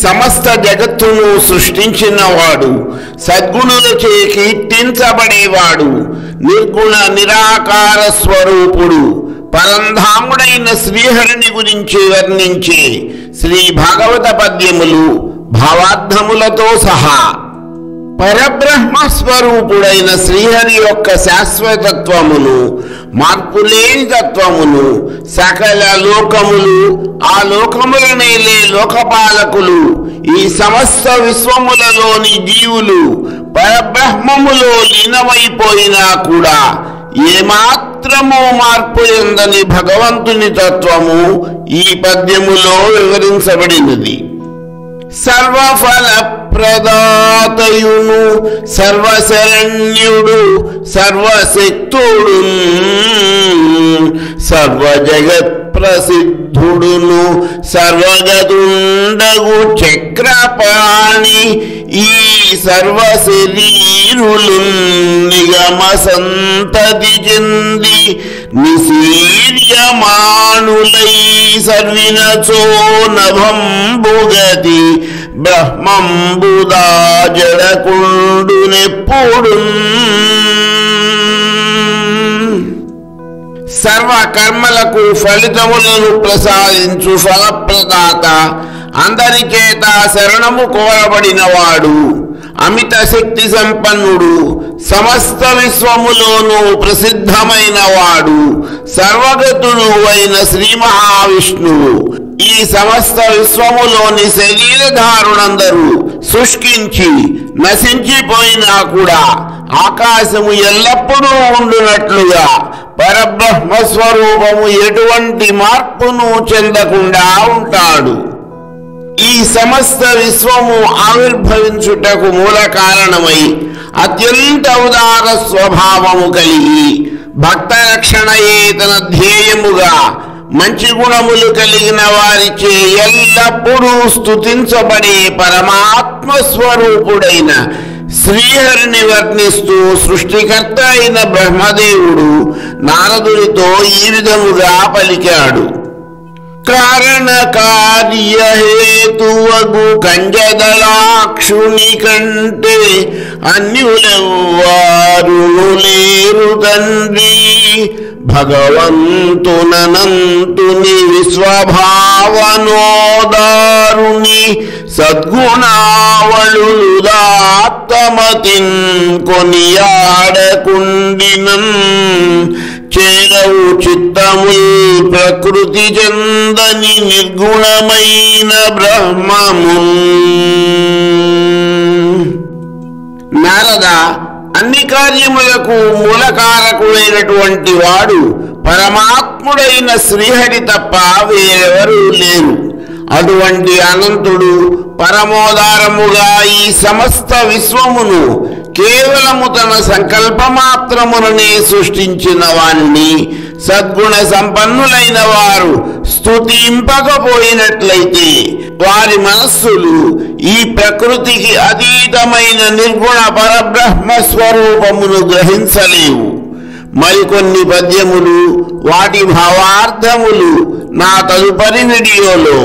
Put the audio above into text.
సమస్త జగత్తును సృష్టించినవాడు, సద్గుణులచే కీర్తించబడేవాడు, నిర్గుణ నిరాకార స్వరూపుడు, పరంధాముడైన శ్రీహరిని గురించి వర్ణించే శ్రీ భాగవత పద్యములు భావార్థములతో సహా పరబ్రహ్మ స్వరూపుడైన శ్రీహరి యొక్క శాశ్వతత్వమును, మార్పులేని తత్వమును, సకల లోకములు, ఆ లోకములనేలే లోకపాలకులు, ఈ సమస్త విశ్వములలోని జీవులు పరబ్రహ్మములో లీనమైపోయినా కూడా ఏమాత్రము మార్పు చెందని భగవంతుని తత్వము ఈ పద్యములో వివరించబడినది. సర్వఫల ప్రదాతయును, సర్వశరణ్యుడు, సర్వశక్తుడు, సర్వజగత్ ప్రసిద్ధుడును, సర్వగతుండగు చక్రపాణి, ఈ సర్వశరీరులు నిగమ సంతతి చెంది నిశీర్యమానులై సర్వినచో నభంబుగతి బ్రహ్మంబుదా జడకుండునెప్పుడు. సర్వ కర్మలకు ఫలితములను ప్రసాదించు ఫలప్రదాత, అందరి చేత శరణము కోరబడినవాడు, అమిత శక్తి సంపన్నుడు, సమస్త విశ్వములోనూ ప్రసిద్ధమైన వాడు, సర్వగతుడు అయిన శ్రీ మహావిష్ణువు ఈ సమస్త విశ్వములోని శరీరధారులందరూ శుష్కించి నశించిపోయినా కూడా ఆకాశము ఎల్లప్పుడూ ఉండునట్లుగా పరబ్రహ్మ స్వరూపము ఎటువంటి మార్పును చెందకుండా ఉంటాడు. ఈ సమస్త విశ్వము ఆవిర్భవించుటకు మూల కారణమై అత్యంత ఉదార స్వభావము కలిగి భక్త రక్షణయే తన ధ్యేయముగా మంచి గుణములు కలిగిన వారిచే ఎల్లప్పుడూ స్తుతించబడే పరమాత్మ స్వరూపుడైన శ్రీహరిని వర్ణిస్తూ సృష్టికర్త అయిన బ్రహ్మదేవుడు నారదునితో ఈ విధముగా పలికాడు. కారణ కార్యహేతువగు కంజదళాక్షుని కంటే అన్యులెవ్వారును లేరు తండ్రి, భగవంతునంతుని విశ్వభావనోదారుని సద్గుణావళుదాత్తమతిన్ కొనియాడకుండినన్, చేరవు చిత్తముల్ ప్రకృతి చెందని నిర్గుణమైన బ్రహ్మమున్. నారద, అన్ని కార్యములకు మూలకారకుడైనటువంటి వాడు పరమాత్ముడైన శ్రీహరి తప్ప వేరెవరూ లేరు. అటువంటి అనంతుడు పరమోదారముగా ఈ సమస్త విశ్వమును కేవలము తన సంకల్పమాత్రముననే సృష్టించిన వాణ్ణి సద్గుణ సంపన్నులైన వారు స్తుతింపకపోయినట్లయితే వారి మనస్సులు ఈ ప్రకృతికి అతీతమైన నిర్గుణ పరబ్రహ్మ స్వరూపమును గ్రహించలేవు. మరికొన్ని పద్యములు, వాటి భావార్థములు నా తదుపరి వీడియోలో